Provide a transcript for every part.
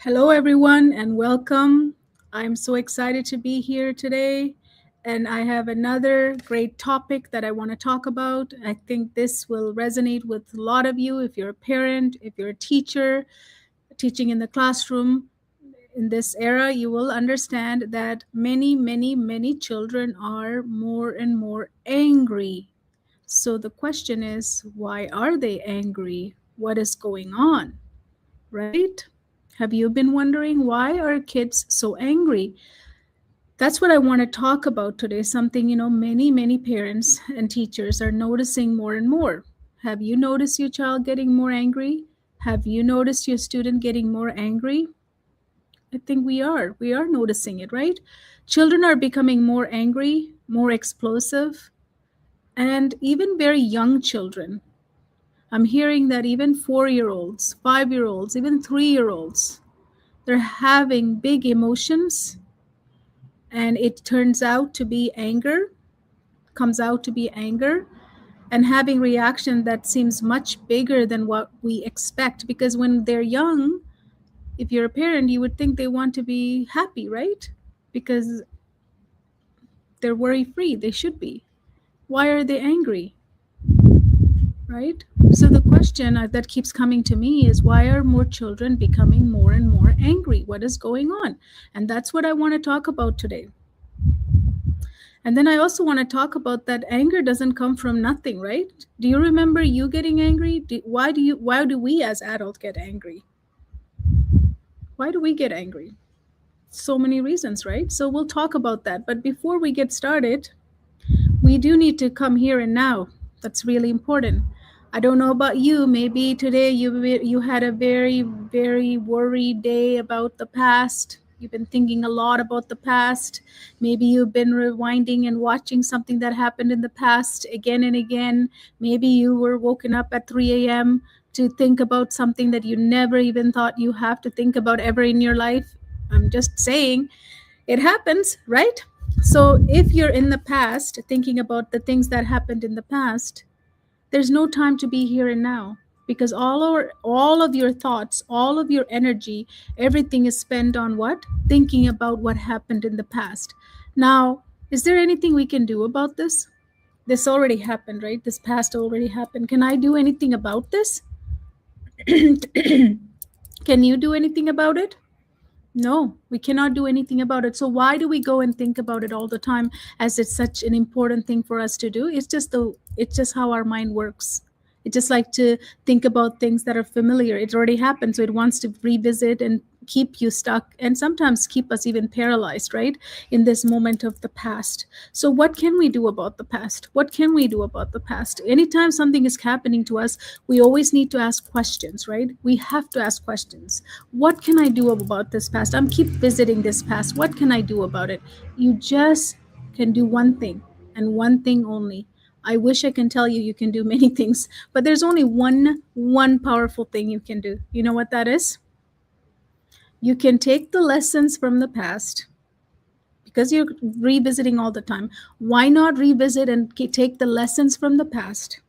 Hello, everyone, and welcome. I'm so excited to be here today, and I have another great topic that I want to talk about. I think this will resonate with a lot of you if you're a parent, if you're a teacher, teaching in the classroom. In this era, you will understand that many children are more and more angry. So the question is, why are they angry? What is going on? Right? Have you been wondering why are kids so angry? That's what I want to talk about today. Something, many parents and teachers are noticing more and more. Have you noticed your child getting more angry? Have you noticed your student getting more angry? I think we are. We are noticing it, right? Children are becoming more angry, more explosive, and even very young children. I'm hearing that even 4-year olds, 5-year olds, even 3-year olds, they're having big emotions, and it turns out to be anger, comes out to be anger, and having reaction that seems much bigger than what we expect, because when they're young, if you're a parent, you would think they want to be happy, right? Because they're worry free, they should be. Why are they angry, right? So the question that keeps coming to me is, why are more children becoming more and more angry? What is going on? And that's what I want to talk about today. And then I also want to talk about that anger doesn't come from nothing, right? Do you remember you getting angry? Why do we as adults get angry? Why do we get angry? So many reasons, right? So we'll talk about that. But before we get started, we do need to come here and now. That's really important. I don't know about you. Maybe today you had a very worried day about the past. You've been thinking a lot about the past. Maybe you've been rewinding and watching something that happened in the past again and again. Maybe you were woken up at 3 a.m. to think about something that you never even thought you have to think about ever in your life. I'm just saying it happens, right? So if you're in the past thinking about the things that happened in the past, there's no time to be here and now, because all of your thoughts, all of your energy, everything is spent on what? Thinking about what happened in the past. Now, is there anything we can do about this? This already happened, right? This past already happened. Can I do anything about this? Can you do anything about it? No, we cannot do anything about it. So why do we go and think about it all the time as it's such an important thing for us to do? It's just how our mind works. It just like to think about things that are familiar. It already happened, so it wants to revisit and keep you stuck, and sometimes keep us even paralyzed, right? In this moment of the past. So what can we do about the past? What can we do about the past? Anytime something is happening to us, we always need to ask questions, right? We have to ask questions. What can I do about this past? I'm keep visiting this past. What can I do about it? You just can do one thing, and one thing only. I wish I can tell you you can do many things, but there's only one powerful thing you can do. You know what that is? You can take the lessons from the past, because you're revisiting all the time. Why not revisit and take the lessons from the past?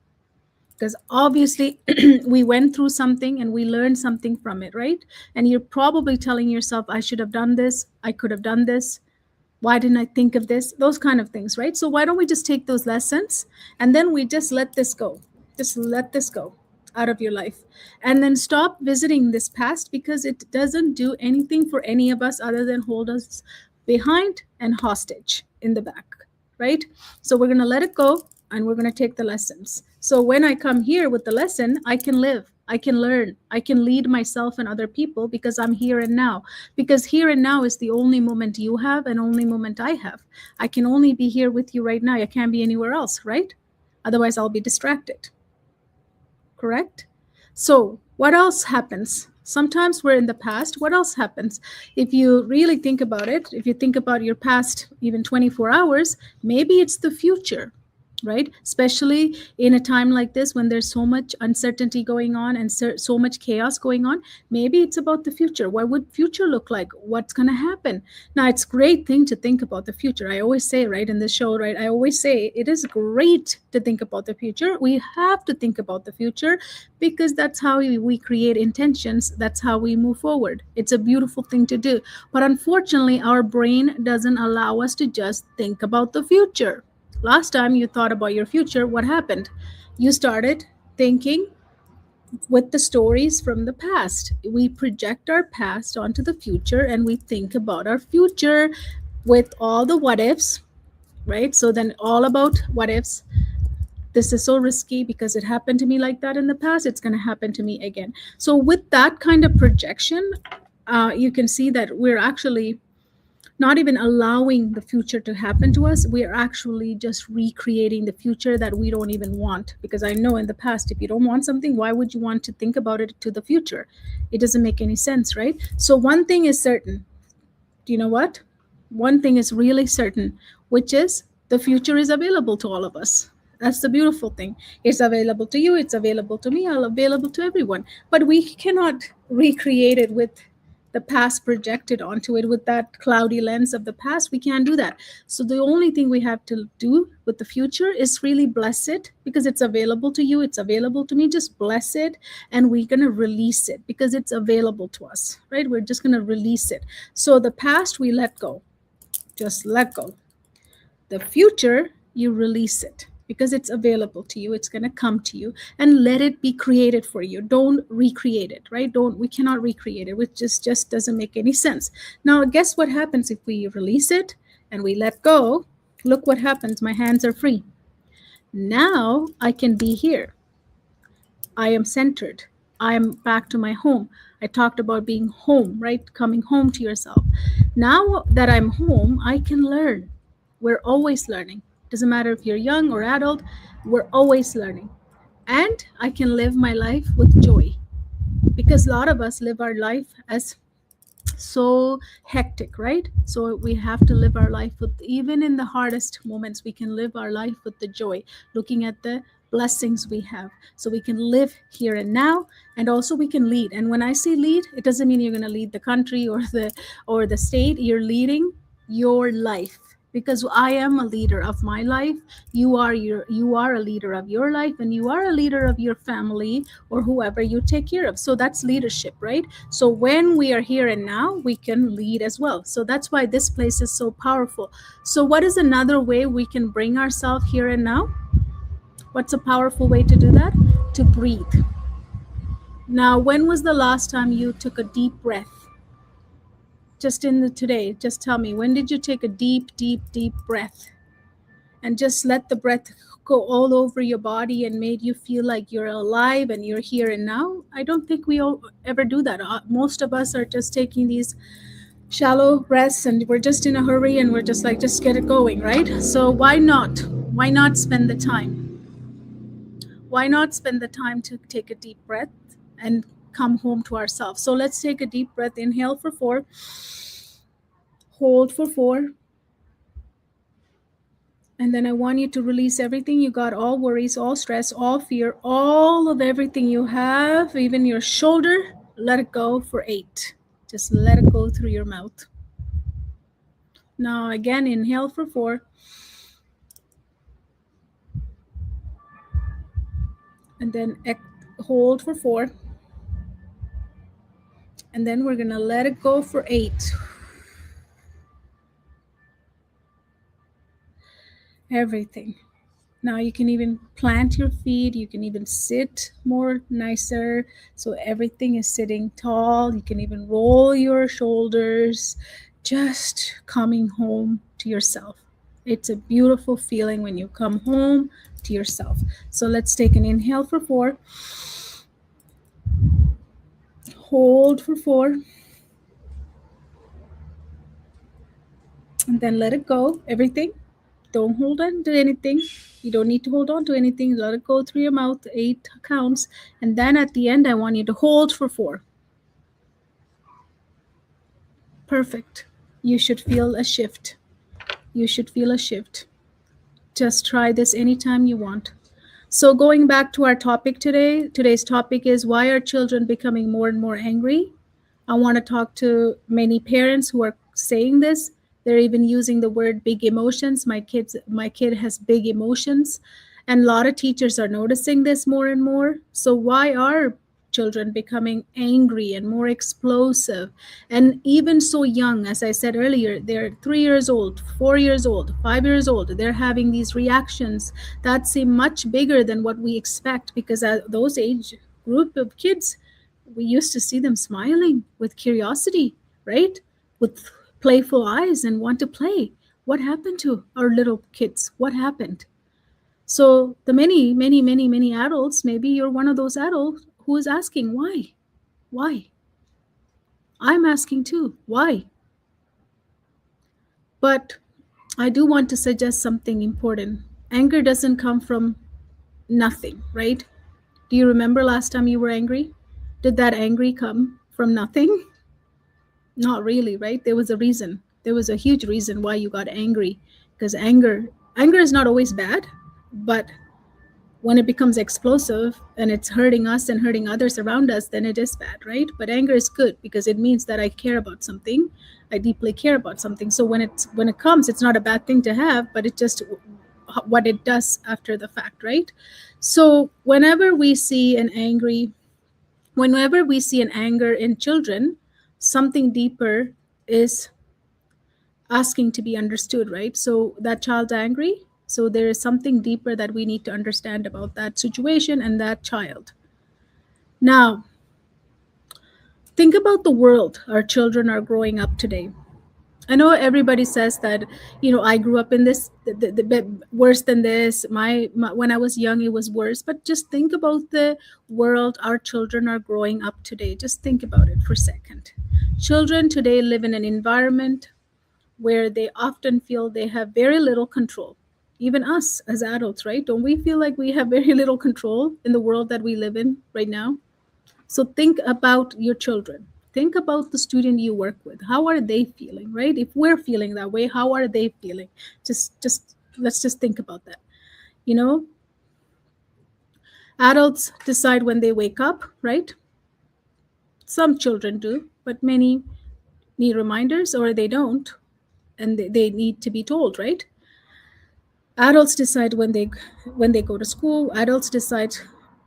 Because obviously we went through something and we learned something from it, right? And you're probably telling yourself, I should have done this, I could have done this, why didn't I think of this? Those kind of things, right? So why don't we just take those lessons, and then we just let this go? Just let this go out of your life, and then stop visiting this past, because it doesn't do anything for any of us other than hold us behind and hostage in the back, right? So we're going to let it go, and we're going to take the lessons. So when I come here with the lesson, I can live, I can learn, I can lead myself and other people, because I'm here and now. Because here and now is the only moment you have and only moment I have. I can only be here with you right now. I can't be anywhere else, right? Otherwise, I'll be distracted. Correct? So, what else happens? Sometimes we're in the past. What else happens? If you really think about it, if you think about your past, even 24 hours, maybe it's the future. right? Especially in a time like this when there's so much uncertainty going on and so much chaos going on. Maybe it's about the future. What would future look like? What's going to happen? Now, it's great thing to think about the future. I always say, right, in this show, right, I always say it is great to think about the future. We have to think about the future because that's how we create intentions. That's how we move forward. It's a beautiful thing to do. But unfortunately, our brain doesn't allow us to just think about the future. Last time you thought about your future, what happened? You started thinking with the stories from the past. We project our past onto the future and we think about our future with all the what ifs, right? So then all about what ifs. This is so risky because it happened to me like that in the past. It's going to happen to me again. So with that kind of projection, you can see that we're actually not even allowing the future to happen to us. We are actually just recreating the future that we don't even want. Because I know in the past, if you don't want something, why would you want to think about it to the future? It doesn't make any sense, right? So one thing is certain. Do you know what? One thing is really certain, which is the future is available to all of us. That's the beautiful thing. It's available to you, it's available to me, all available to everyone. But we cannot recreate it with the past projected onto it with that cloudy lens of the past. We can't do that. So the only thing we have to do with the future is really bless it because it's available to you, it's available to me. Just bless it and we're going to release it because it's available to us, right? We're just going to release it. So the past we let go, just let go. The future, you release it because it's available to you. It's going to come to you and let it be created for you. Don't recreate it, right? Don't, we cannot recreate it, which just doesn't make any sense. Now, guess what happens if we release it and we let go? Look what happens. My hands are free. Now I can be here. I am centered. I am back to my home. I talked about being home, right? Coming home to yourself. Now that I'm home, I can learn. We're always learning. Doesn't matter if you're young or adult, we're always learning. And I can live my life with joy because a lot of us live our life as so hectic, right? So we have to live our life with, even in the hardest moments, we can live our life with the joy, looking at the blessings we have. So we can live here and now, and also we can lead. And when I say lead, it doesn't mean you're going to lead the country or the state. You're leading your life because I am a leader of my life. You are a leader of your life, and you are a leader of your family or whoever you take care of. So that's leadership, right? So when we are here and now, we can lead as well. So that's why this place is so powerful. So what is another way we can bring ourselves here and now? What's a powerful way to do that? To breathe. Now, when was the last time you took a deep breath? Just in the today, just tell me, when did you take a deep, deep, deep breath? And just let the breath go all over your body and made you feel like you're alive and you're here and now. I don't think we all ever do that. Most of us are just taking these shallow breaths and we're just in a hurry and we're just like, just get it going, right? So why not? Why not spend the time? Why not spend the time to take a deep breath and come home to ourselves? So let's take a deep breath. Inhale for 4, hold for 4, and then I want you to release everything you got, all worries, all stress, all fear, all of everything you have, even your shoulder. Let it go for 8. Just let it go through your mouth. Now, again, inhale for 4. And then hold for 4. And then we're going to let it go for 8. Everything. Now you can even plant your feet, you can even sit more nicer. So everything is sitting tall. You can even roll your shoulders, just coming home to yourself. It's a beautiful feeling when you come home to yourself. So let's take an inhale for 4, hold for 4, and then let it go. Everything. Don't hold on to anything. You don't need to hold on to anything. Let it go through your mouth. 8 counts. And then at the end, I want you to hold for 4. Perfect. You should feel a shift. You should feel a shift Just try this anytime you want. So, going back to our topic today, today's topic is why are children becoming more and more angry? I want to talk to many parents who are saying this. They're even using the word big emotions. My kid has big emotions. And a lot of teachers are noticing this more and more. So why are children becoming angry and more explosive? And even so young, as I said earlier, they're 3 years old, 4 years old, 5 years old. They're having these reactions that seem much bigger than what we expect because at those age group of kids, we used to see them smiling with curiosity, right? With playful eyes and want to play. What happened to our little kids? What happened? So, the many, many, many, many adults, maybe you're one of those adults who is asking, why? Why? I'm asking too, why? But I do want to suggest something important. Anger doesn't come from nothing, right? Do you remember last time you were angry? Did that angry come from nothing? Not really, right? There was a reason. There was a huge reason why you got angry. Because anger is not always bad, but when it becomes explosive and it's hurting us and hurting others around us, then it is bad, right? But anger is good because it means that I care about something. I deeply care about something. So when it comes, it's not a bad thing to have, but it just what it does after the fact, right? So whenever we see an anger in children, something deeper is asking to be understood, right? So that child's angry. So there is something deeper that we need to understand about that situation and that child. Now, think about the world our children are growing up today. I know everybody says that, I grew up in this the bit worse than this. My when I was young, it was worse. But just think about the world our children are growing up today. Just think about it for a second. Children today live in an environment where they often feel they have very little control. Even us as adults, right? Don't we feel like we have very little control in the world that we live in right now? So think about your children. Think about the student you work with. How are they feeling, right? If we're feeling that way, how are they feeling? Just let's just think about that. You know, adults decide when they wake up, right? Some children do, but many need reminders or they don't, and they need to be told, right? Adults decide when they go to school. Adults decide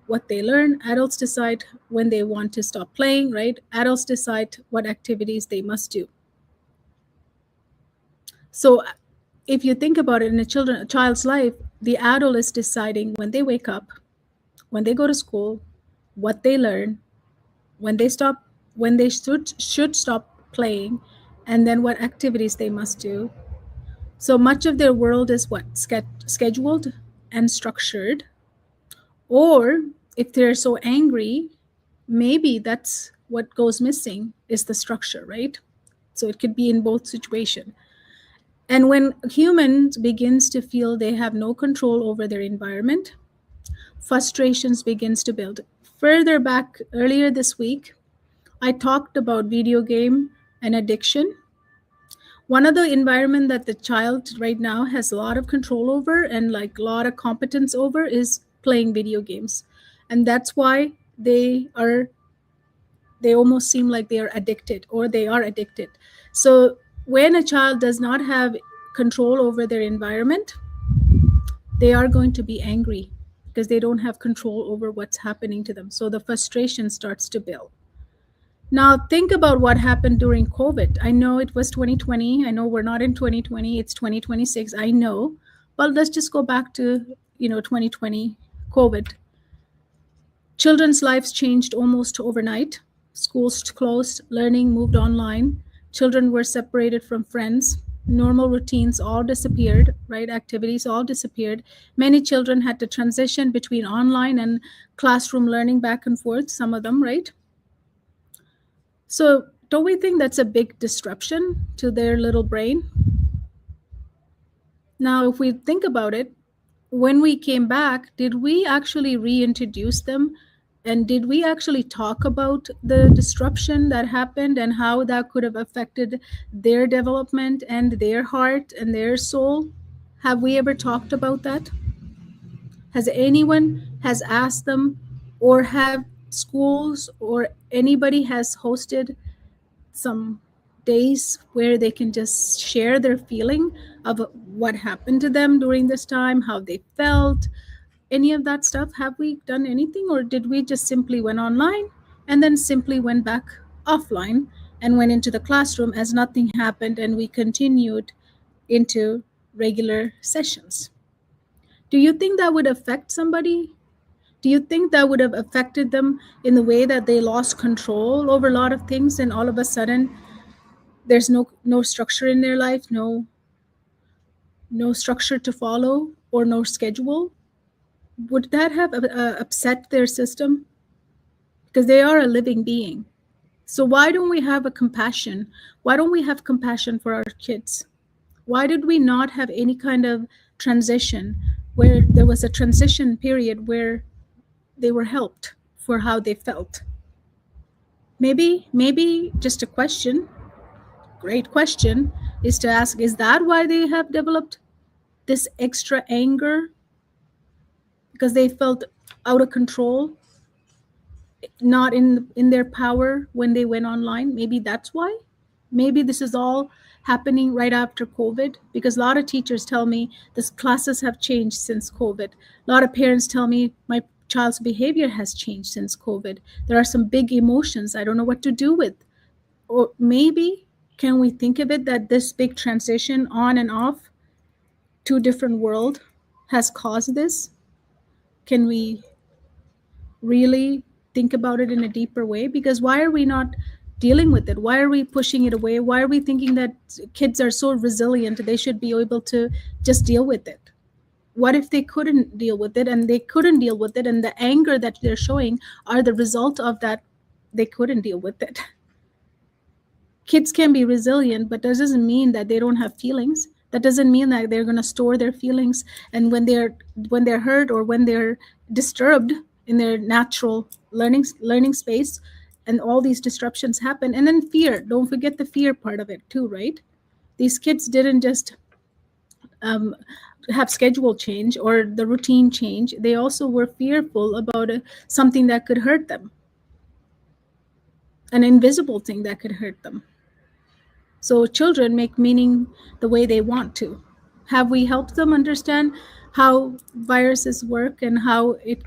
what they learn. Adults decide when they want to stop playing, right? Adults decide what activities they must do. So if you think about it, in a child's life, the adult is deciding when they wake up, when they go to school, what they learn, when they stop, when they should stop playing, and then what activities they must do. So much of their world is what scheduled and structured. Or if they're so angry, maybe that's what goes missing is the structure, right? So it could be in both situations. And when humans begins to feel they have no control over their environment, frustrations begins to build. Further back earlier this week, I talked about video game and addiction. One of the environment that the child right now has a lot of control over and like a lot of competence over is playing video games. And that's why they almost seem like they are addicted or they are addicted. So when a child does not have control over their environment, they are going to be angry because they don't have control over what's happening to them. So the frustration starts to build. Now think about what happened during COVID. I know it was 2020. I know we're not in 2020. It's 2026. I know. But let's just go back to, 2020 COVID. Children's lives changed almost overnight. Schools closed, learning moved online. Children were separated from friends. Normal routines all disappeared, right? Activities all disappeared. Many children had to transition between online and classroom learning back and forth, some of them, right? So, don't we think that's a big disruption to their little brain? Now, if we think about it, when we came back, did we actually reintroduce them? And did we actually talk about the disruption that happened and how that could have affected their development and their heart and their soul? Have we ever talked about that? Has anyone has asked them, or have schools or anybody has hosted some days where they can just share their feeling of what happened to them during this time, how they felt, any of that stuff? Have we done anything, or did we just simply went online and then simply went back offline and went into the classroom as nothing happened, and we continued into regular sessions? Do you think that would affect somebody? Do you think that would have affected them in the way that they lost control over a lot of things, and all of a sudden there's no structure in their life, no structure to follow or no schedule? Would that have upset their system? Because they are a living being. So why don't we have a compassion? Why don't we have compassion for our kids? Why did we not have any kind of transition, where there was a transition period where they were helped for how they felt? Maybe just a question, great question, is to ask, is that why they have developed this extra anger? Because they felt out of control, not in their power when they went online? Maybe that's why. Maybe this is all happening right after COVID, because a lot of teachers tell me the classes have changed since COVID. A lot of parents tell me my child's behavior has changed since COVID. There are some big emotions I don't know what to do with. Or maybe, can we think of it that this big transition on and off to different world has caused this? Can we really think about it in a deeper way? Because why are we not dealing with it? Why are we pushing it away? Why are we thinking that kids are so resilient, they should be able to just deal with it? What if they couldn't deal with it, and they couldn't deal with it, and the anger that they're showing are the result of that they couldn't deal with it? Kids can be resilient, but that doesn't mean that they don't have feelings. That doesn't mean that they're going to store their feelings, and when they're hurt or when they're disturbed in their natural learning space, and all these disruptions happen. And then fear, don't forget the fear part of it too, right? These kids didn't just um, have schedule change or the routine change, they also were fearful about something that could hurt them, an invisible thing that could hurt them. So children make meaning the way they want to. Have we helped them understand how viruses work and how it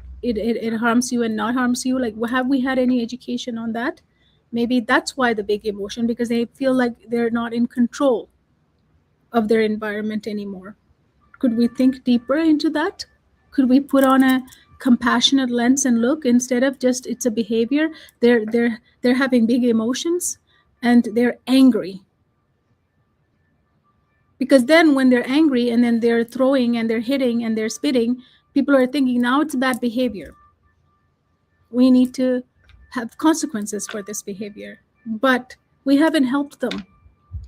harms you and not harms you? Like, have we had any education on that? Maybe that's why the big emotion, because they feel like they're not in control of their environment anymore. Could we think deeper into that? Could we put on a compassionate lens and look, instead of just it's a behavior, they're having big emotions and they're angry? Because then when they're angry and then they're throwing and they're hitting and they're spitting, people are thinking now it's bad behavior. We need to have consequences for this behavior. But we haven't helped them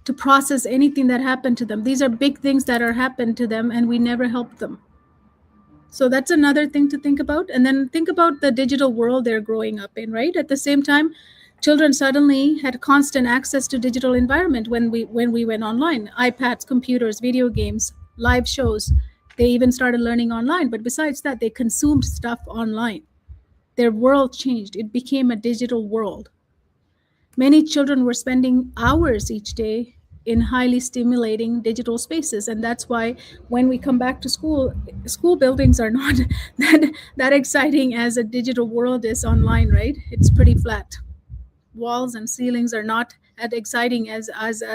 to process anything that happened to them. These are big things that are happened to them, and we never helped them. So that's another thing to think about. And then think about the digital world they're growing up in, right? At the same time, children suddenly had constant access to digital environment when we went online. iPads, computers, video games, live shows. They even started learning online. But besides that, they consumed stuff online. Their world changed. It became a digital world. Many children were spending hours each day in highly stimulating digital spaces, and that's why when we come back to school, school buildings are not that exciting as a digital world is online, right? It's pretty flat. Walls and ceilings are not as exciting as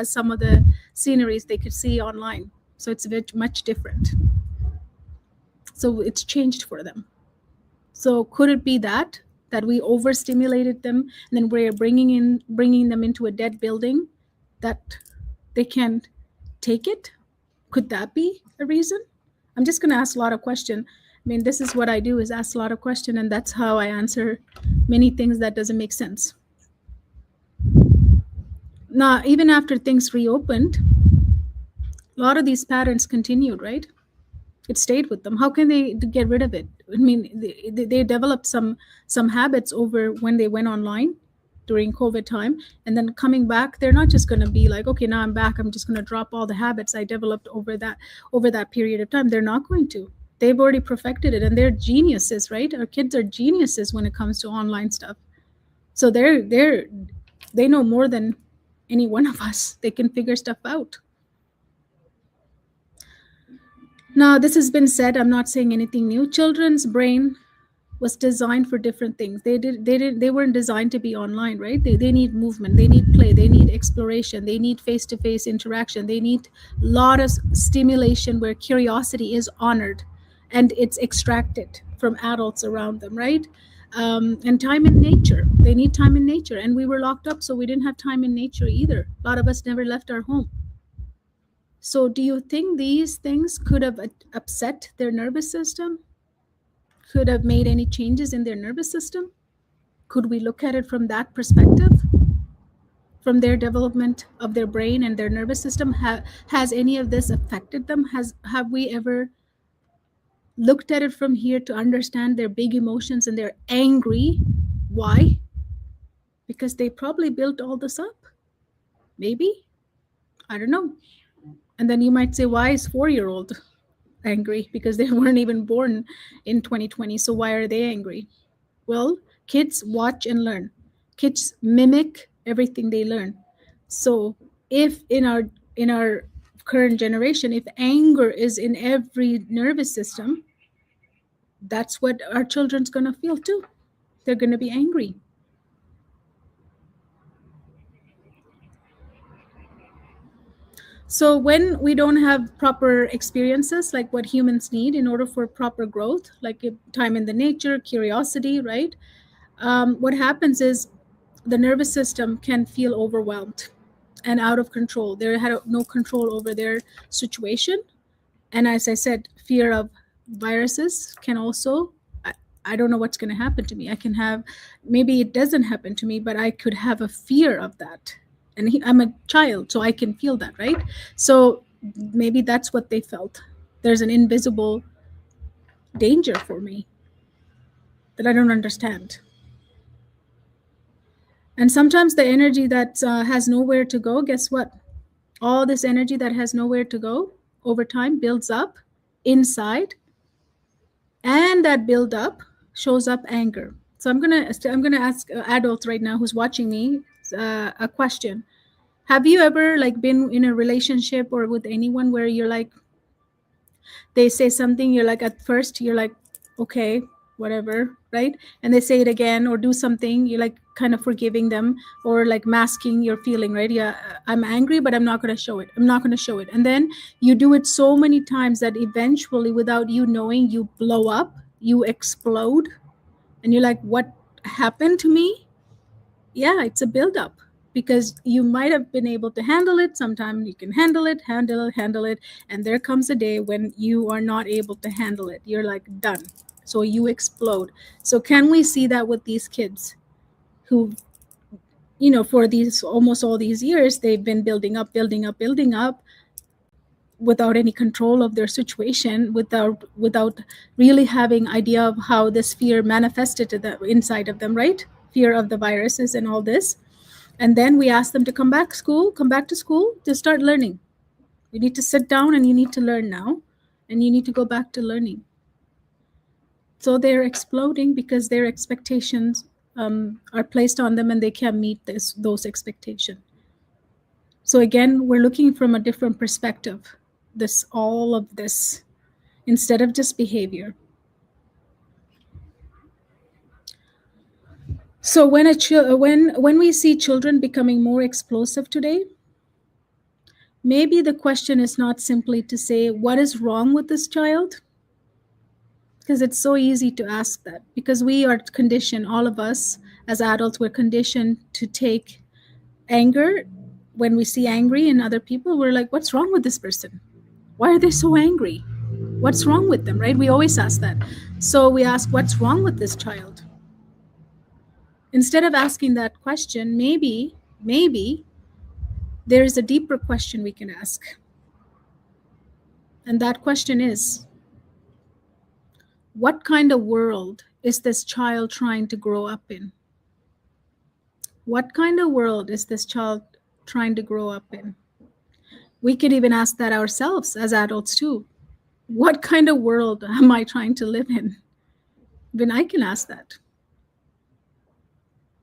some of the sceneries they could see online. So it's much different. So it's changed for them. So could it be that we overstimulated them, and then we're bringing them into a dead building that they can't take it? Could that be a reason? I'm just going to ask a lot of questions. I mean, this is what I do, is ask a lot of questions, and that's how I answer many things that doesn't make sense. Now, even after things reopened, a lot of these patterns continued, right? It stayed with them. How can they get rid of it? I mean, they developed some habits over when they went online. during COVID time, and then coming back, they're not just going to be like, okay, now I'm back, I'm just going to drop all the habits I developed over that period of time. They're not going to. They've already perfected it, and they're geniuses, right? Our kids are geniuses when it comes to online stuff. So they know more than any one of us. They can figure stuff out. Now, this has been said, I'm not saying anything new. Children's brain was designed for different things. They weren't designed to be online, right? They need movement, they need play, they need exploration, they need face-to-face interaction, they need a lot of stimulation where curiosity is honored and it's extracted from adults around them, right? And time in nature. They need time in nature. And we were locked up, so we didn't have time in nature either. A lot of us never left our home. So do you think these things could have upset their nervous system? Could have made any changes in their nervous system? Could we look at it from that perspective? From their development of their brain and their nervous system? Has any of this affected them? Have we ever looked at it from here to understand their big emotions and they're angry? Why? Because they probably built all this up. Maybe. I don't know. And then you might say, why is 4-year-old angry? Because they weren't even born in 2020. So why are they angry? Well, kids watch and learn. Kids mimic everything they learn. So if in our current generation, if anger is in every nervous system, that's what our children's going to feel too. They're going to be angry. So when we don't have proper experiences, like what humans need in order for proper growth, like time in the nature, curiosity, right? What happens is the nervous system can feel overwhelmed and out of control. They had no control over their situation. And as I said, fear of viruses can also, I don't know what's going to happen to me. I can have, maybe it doesn't happen to me, but I could have a fear of that. And I'm a child, so I can feel that, right? So maybe that's what they felt. There's an invisible danger for me that I don't understand. And sometimes the energy that has nowhere to go, guess what? All this energy that has nowhere to go over time builds up inside, and that build up shows up anger. So I'm gonna ask adults right now who's watching me a question. Have you ever like been in a relationship or with anyone where you're like, they say something, you're like, at first you're like, okay, whatever, right? And they say it again or do something, you're like kind of forgiving them or like masking your feeling, right? Yeah, I'm angry, but I'm not going to show it. I'm not going to show it. And then you do it so many times that eventually, without you knowing, you blow up, you explode, and you're like, what happened to me? Yeah, it's a buildup, because you might have been able to handle it. Sometimes you can handle it, and there comes a day when you are not able to handle it. You're like done. So you explode. So can we see that with these kids who, for these almost all these years, they've been building up without any control of their situation, without really having idea of how this fear manifested to the inside of them, right? Fear of the viruses and all this. And then we ask them to come back to school to start learning. You need to sit down and you need to learn now, and you need to go back to learning. So they're exploding because their expectations are placed on them, and they can't meet those expectations. So again, we're looking from a different perspective, all of this, instead of just behavior. So when we see children becoming more explosive today, maybe the question is not simply to say, what is wrong with this child? Because it's so easy to ask that, because we are conditioned, all of us as adults, we're conditioned to take anger. When we see angry in other people, we're like, what's wrong with this person? Why are they so angry? What's wrong with them, right? We always ask that. So we ask, what's wrong with this child? Instead of asking that question, maybe there is a deeper question we can ask. And that question is, what kind of world is this child trying to grow up in? What kind of world is this child trying to grow up in? We could even ask that ourselves as adults too. What kind of world am I trying to live in? Even I can ask that.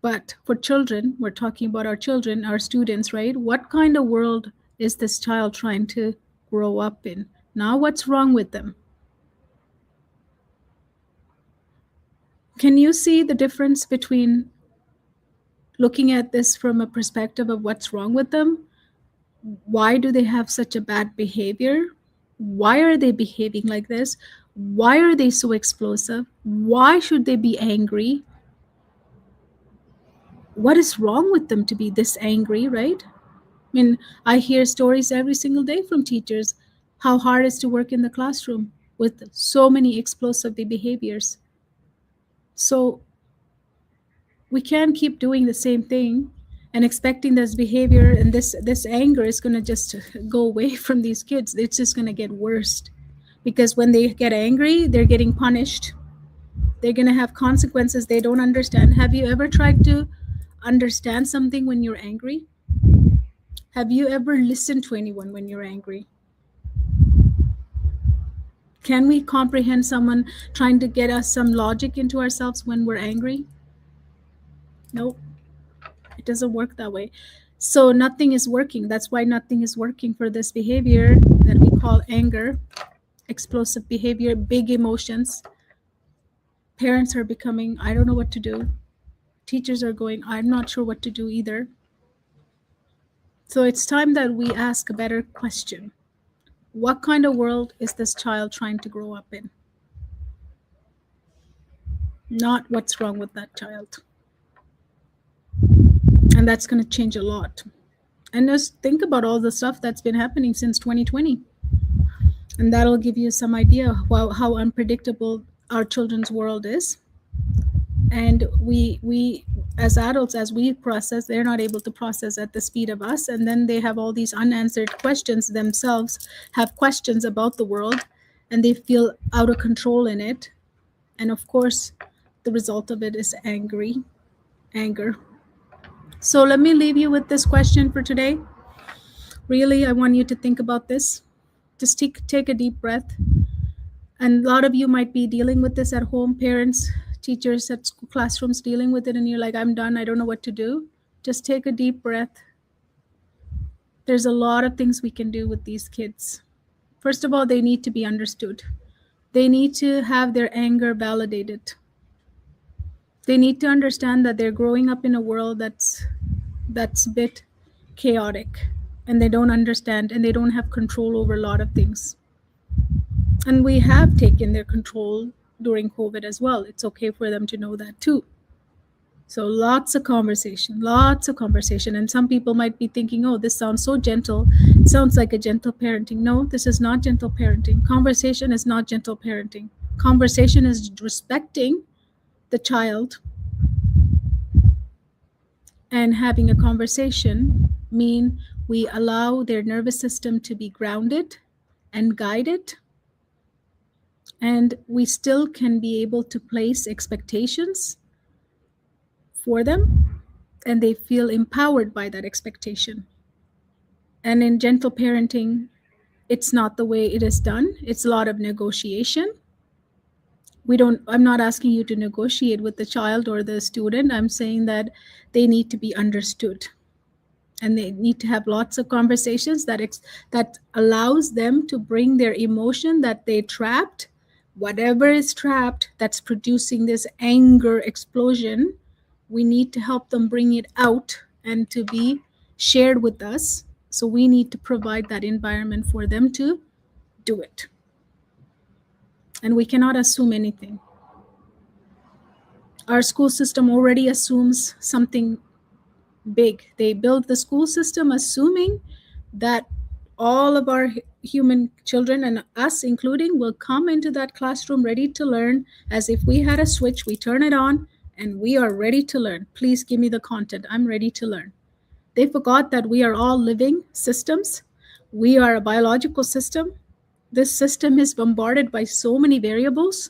But for children, we're talking about our children, our students, right? What kind of world is this child trying to grow up in? Now, what's wrong with them? Can you see the difference between looking at this from a perspective of what's wrong with them? Why do they have such a bad behavior? Why are they behaving like this? Why are they so explosive? Why should they be angry? What is wrong with them to be this angry, right? I mean, I hear stories every single day from teachers how hard it is to work in the classroom with so many explosive behaviors. So we can't keep doing the same thing and expecting this behavior and this anger is going to just go away from these kids. It's just going to get worse because when they get angry, they're getting punished. They're going to have consequences they don't understand. Have you ever tried to understand something when you're angry? Have you ever listened to anyone when you're angry? Can we comprehend someone trying to get us some logic into ourselves when we're angry? Nope, it doesn't work that way. So nothing is working. That's why nothing is working for this behavior that we call anger, explosive behavior, big emotions. Parents are becoming, I don't know what to do. Teachers are going, I'm not sure what to do either. So it's time that we ask a better question. What kind of world is this child trying to grow up in? Not what's wrong with that child. And that's going to change a lot. And just think about all the stuff that's been happening since 2020. And that'll give you some idea how unpredictable our children's world is. And we as adults, as we process, they're not able to process at the speed of us. And then they have all these unanswered questions themselves, have questions about the world, and they feel out of control in it. And of course, the result of it is anger. So let me leave you with this question for today. Really, I want you to think about this. Just take a deep breath. And a lot of you might be dealing with this at home, parents, teachers at school, classrooms dealing with it, and you're like, I'm done, I don't know what to do. Just take a deep breath. There's a lot of things we can do with these kids. First of all, they need to be understood. They need to have their anger validated. They need to understand that they're growing up in a world that's a bit chaotic, and they don't understand and they don't have control over a lot of things. And we have taken their control during COVID as well. It's okay for them to know that too. So lots of conversation. And some people might be thinking, oh, this sounds so gentle. It sounds like a gentle parenting. No, this is not gentle parenting. Conversation is not gentle parenting. Conversation is respecting the child, and having a conversation mean we allow their nervous system to be grounded and guided, and we still can be able to place expectations for them, and they feel empowered by that expectation. And in gentle parenting, it's not the way it is done. It's a lot of negotiation. I'm not asking you to negotiate with the child or the student. I'm saying that they need to be understood, and they need to have lots of conversations that allows them to bring their emotion that they trapped, whatever is trapped that's producing this anger explosion. We need to help them bring it out and to be shared with us. So we need to provide that environment for them to do it. And we cannot assume anything. Our school system already assumes something big. They build the school system assuming that all of our human children, and us including, will come into that classroom ready to learn, as if we had a switch, we turn it on and we are ready to learn. Please give me the content. I'm ready to learn. They forgot that we are all living systems. We are a biological system. This system is bombarded by so many variables.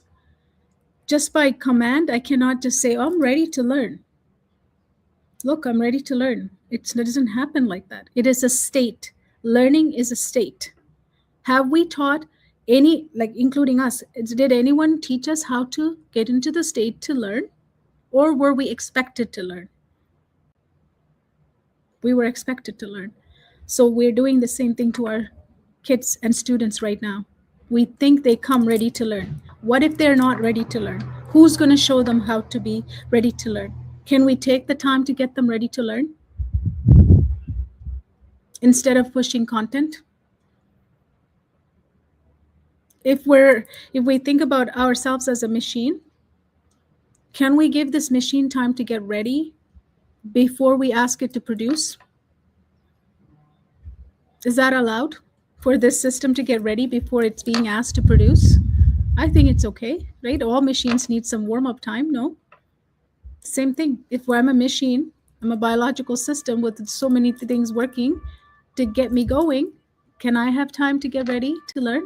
Just by command, I cannot just say, oh, I'm ready to learn. Look, I'm ready to learn. It doesn't happen like that. It is a state. Learning is a state. Have we taught any, like including us, did anyone teach us how to get into the state to learn? Or were we expected to learn? We were expected to learn. So we're doing the same thing to our kids and students right now. We think they come ready to learn. What if they're not ready to learn? Who's going to show them how to be ready to learn? Can we take the time to get them ready to learn instead of pushing content? If we think about ourselves as a machine, can we give this machine time to get ready before we ask it to produce? Is that allowed for this system to get ready before it's being asked to produce? I think it's okay, right? All machines need some warm up time, no? Same thing. If I'm a machine, I'm a biological system with so many things working to get me going, can I have time to get ready to learn?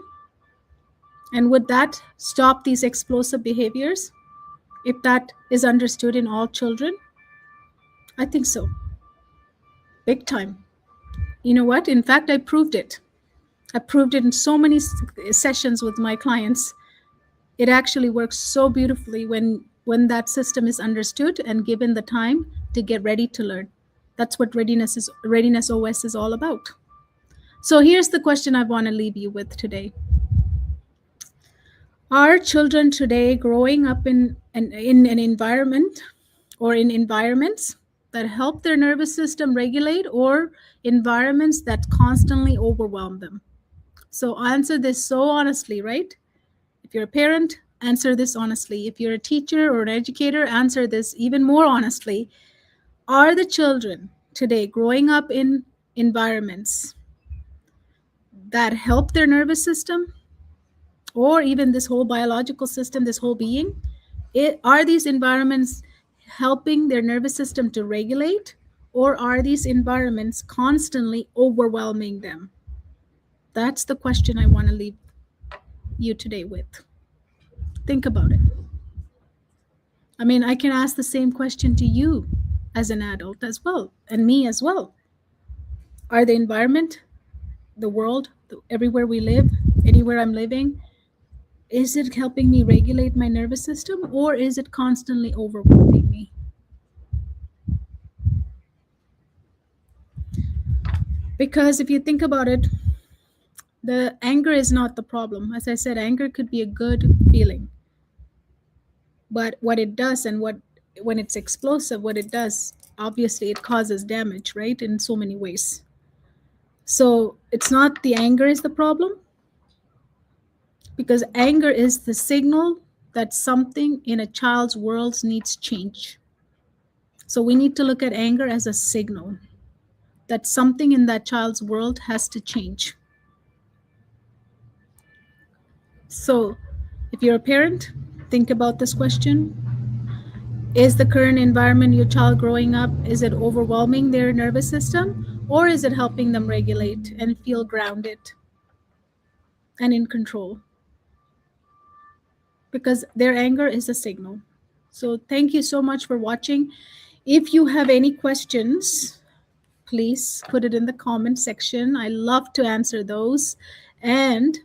And would that stop these explosive behaviors if that is understood in all children? I think so. Big time. You know what? In fact, I proved it. I proved it in so many sessions with my clients. It actually works so beautifully when that system is understood and given the time to get ready to learn. That's what readiness OS is all about. So here's the question I want to leave you with today. Are children today growing up in an environment or in environments that help their nervous system regulate, or environments that constantly overwhelm them? So answer this so honestly, right? If you're a parent, answer this honestly. If you're a teacher or an educator, answer this even more honestly. Are the children today growing up in environments that help their nervous system, or even this whole biological system, this whole being? Are these environments helping their nervous system to regulate, or are these environments constantly overwhelming them? That's the question I want to leave you today with. Think about it. I mean, I can ask the same question to you as an adult as well, and me as well. Are the environment, the world, everywhere we live, anywhere I'm living, is it helping me regulate my nervous system, or is it constantly overwhelming me? Because if you think about it, the anger is not the problem. As I said, anger could be a good feeling. But what it does, and when it's explosive, what it does, obviously it causes damage, right? In so many ways. So it's not the anger is the problem, because anger is the signal that something in a child's world needs change. So we need to look at anger as a signal that something in that child's world has to change. So if you're a parent, think about this question. Is the current environment your child growing up, is it overwhelming their nervous system, or is it helping them regulate and feel grounded and in control? Because their anger is a signal. So thank you so much for watching. If you have any questions, please put it in the comment section. I love to answer those. And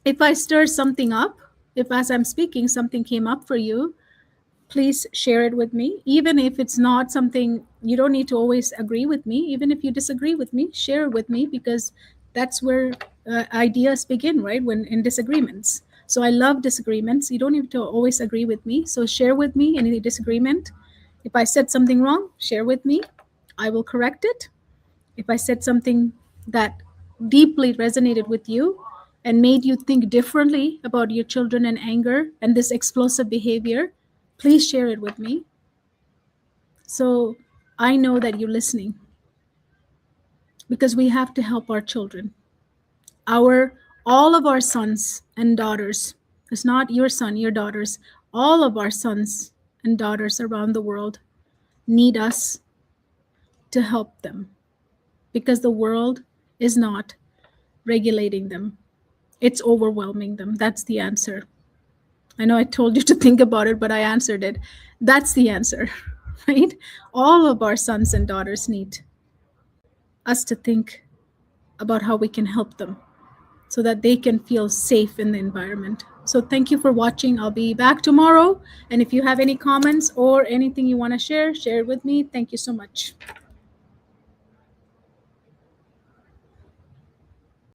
if I stir something up, if as I'm speaking something came up for you, please share it with me. Even if it's not something, you don't need to always agree with me. Even if you disagree with me, share it with me, because that's where ideas begin, right? When in disagreements. So I love disagreements. You don't need to always agree with me. So share with me any disagreement. If I said something wrong, share with me. I will correct it. If I said something that deeply resonated with you and made you think differently about your children and anger and this explosive behavior, please share it with me. So I know that you're listening, because we have to help our children. All of our sons and daughters, it's not your son, your daughters, all of our sons and daughters around the world need us to help them, because the world is not regulating them. It's overwhelming them. That's the answer. I know I told you to think about it, but I answered it. That's the answer. right? All of our sons and daughters need us to think about how we can help them so that they can feel safe in the environment. So thank you for watching. I'll be back tomorrow. And if you have any comments or anything you want to share, share it with me. Thank you so much.